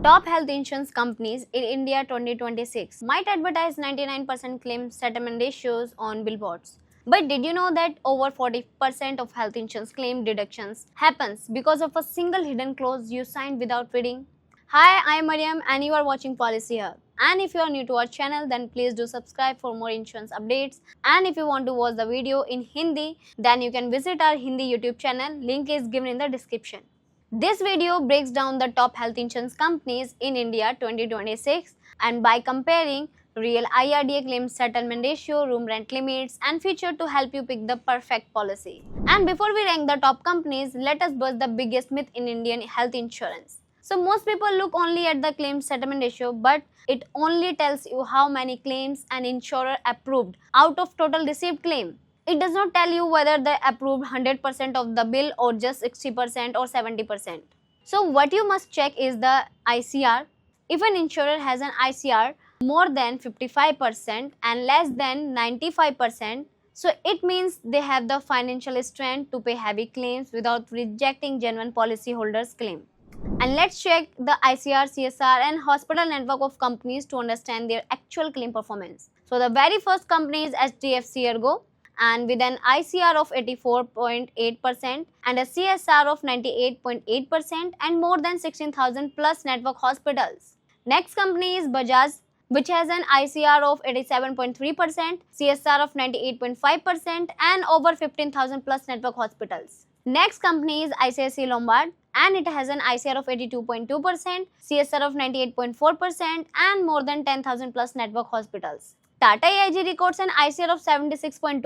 Top health insurance companies in India 2026 might advertise 99% claim settlement ratios on billboards. But did you know that over 40% of health insurance claim deductions happens because of a single hidden clause you signed without reading? Hi, I am Mariam and you are watching PolicyHub. And if you are new to our channel, then please do subscribe for more insurance updates. And if you want to watch the video in Hindi, then you can visit our Hindi YouTube channel. Link is given in the description. This video breaks down the top health insurance companies in India 2026 and by comparing real IRDA claim settlement ratio, room rent limits and feature to help you pick the perfect policy. And before we rank the top companies, let us bust the biggest myth in Indian health insurance. So most people look only at the claim settlement ratio, but it only tells you how many claims an insurer approved out of total received claim. It does not tell you whether they approved 100% of the bill or just 60% or 70%. So what you must check is the ICR. If an insurer has an ICR more than 55% and less than 95%, so it means they have the financial strength to pay heavy claims without rejecting genuine policyholders' claim. And let's check the ICR, CSR and hospital network of companies to understand their actual claim performance. So the very first company is HDFC ERGO, and with an ICR of 84.8% and a CSR of 98.8% and more than 16,000 plus network hospitals. Next company is Bajaj, which has an ICR of 87.3%, CSR of 98.5% and over 15,000 plus network hospitals. Next company is ICICI Lombard and it has an ICR of 82.2%, CSR of 98.4% and more than 10,000 plus network hospitals. Tata AIG records an ICR of 76.2%,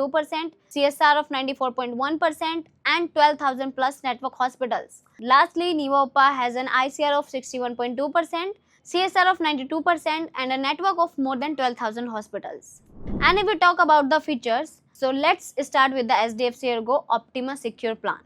CSR of 94.1% and 12,000 plus network hospitals. Lastly, Niva Bupa has an ICR of 61.2%, CSR of 92% and a network of more than 12,000 hospitals. And if we talk about the features, so let's start with the HDFC ERGO Optima Secure Plan.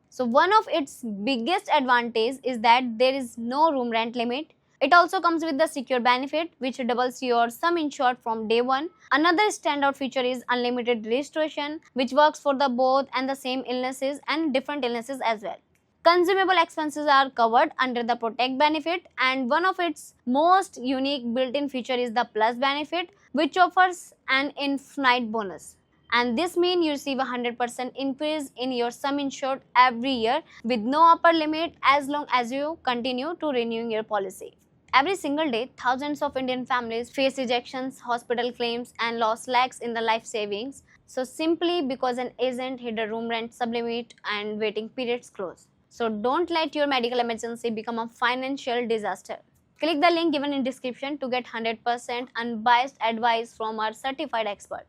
So one of its biggest advantage is that there is no room rent limit. It also comes with the secure benefit which doubles your sum insured from day one. Another standout feature is unlimited restoration which works for the both and the same illnesses and different illnesses as well. Consumable expenses are covered under the Protect benefit and one of its most unique built-in feature is the Plus benefit which offers an infinite bonus. And this means you receive a 100% increase in your sum insured every year with no upper limit as long as you continue to renewing your policy. Every single day, thousands of Indian families face rejections, hospital claims and lost lakhs in the life savings. So simply because an agent hit a room rent sublimit and waiting periods close. So don't let your medical emergency become a financial disaster. Click the link given in description to get 100% unbiased advice from our certified expert.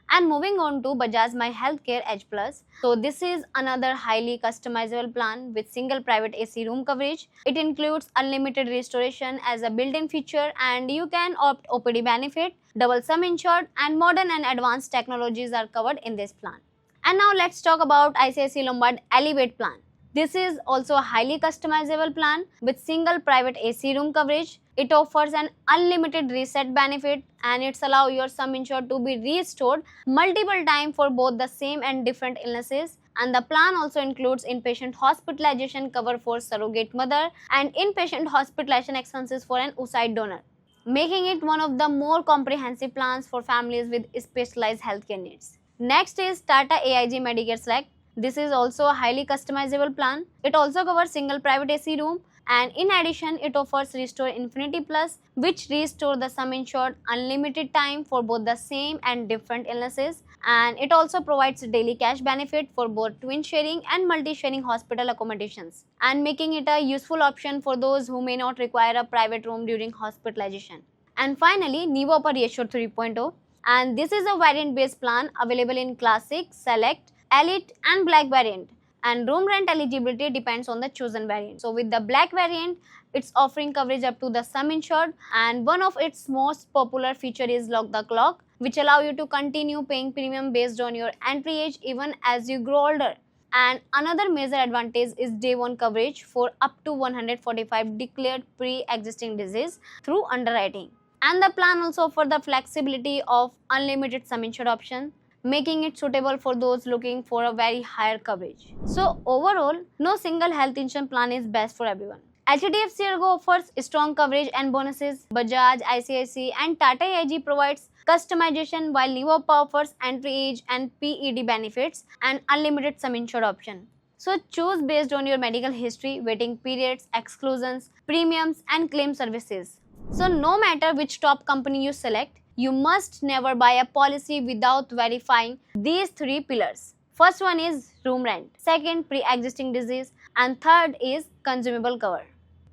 And moving on to Bajaj My Healthcare Edge Plus. So this is another highly customizable plan with single private AC room coverage. It includes unlimited restoration as a built-in feature and you can opt OPD benefit, double sum insured and modern and advanced technologies are covered in this plan. And now let's talk about ICICI Lombard Elevate plan. This is also a highly customizable plan with single private AC room coverage. It offers an unlimited reset benefit and it's allow your sum insured to be restored multiple times for both the same and different illnesses. And the plan also includes inpatient hospitalization cover for surrogate mother and inpatient hospitalization expenses for an oocyte donor, making it one of the more comprehensive plans for families with specialized healthcare needs. Next is Tata AIG Medicare Select. This is also a highly customizable plan. It also covers single private AC room and in addition it offers Restore Infinity Plus which restore the sum insured unlimited time for both the same and different illnesses, and it also provides daily cash benefit for both twin sharing and multi-sharing hospital accommodations and making it a useful option for those who may not require a private room during hospitalization. And finally, Niva Bupa Reassure 3.0, and this is a variant based plan available in Classic, Select, Elite and Black variant, and room rent eligibility depends on the chosen variant. So with the Black variant, it's offering coverage up to the sum insured and one of its most popular feature is Lock the Clock which allow you to continue paying premium based on your entry age even as you grow older. And another major advantage is day one coverage for up to 145 declared pre-existing disease through underwriting. And the plan also offers the flexibility of unlimited sum insured option, making it suitable for those looking for a very higher coverage. So overall, no single health insurance plan is best for everyone. HDFC ERGO offers strong coverage and bonuses. Bajaj, ICICI and Tata AIG provides customization, while Niva Bupa offers entry age and PED benefits and unlimited sum insured option. So choose based on your medical history, waiting periods, exclusions, premiums and claim services. So no matter which top company you select, you must never buy a policy without verifying these three pillars. First one is room rent, second pre-existing disease, and third is consumable cover.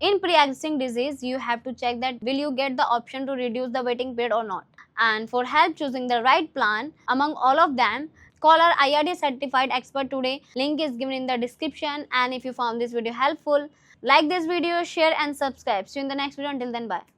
In pre-existing disease, you have to check that will you get the option to reduce the waiting period or not. And for help choosing the right plan among all of them, call our IRD certified expert today. Link is given in the description. And if you found this video helpful, like this video, share and subscribe. See you in the next video. Until then, bye.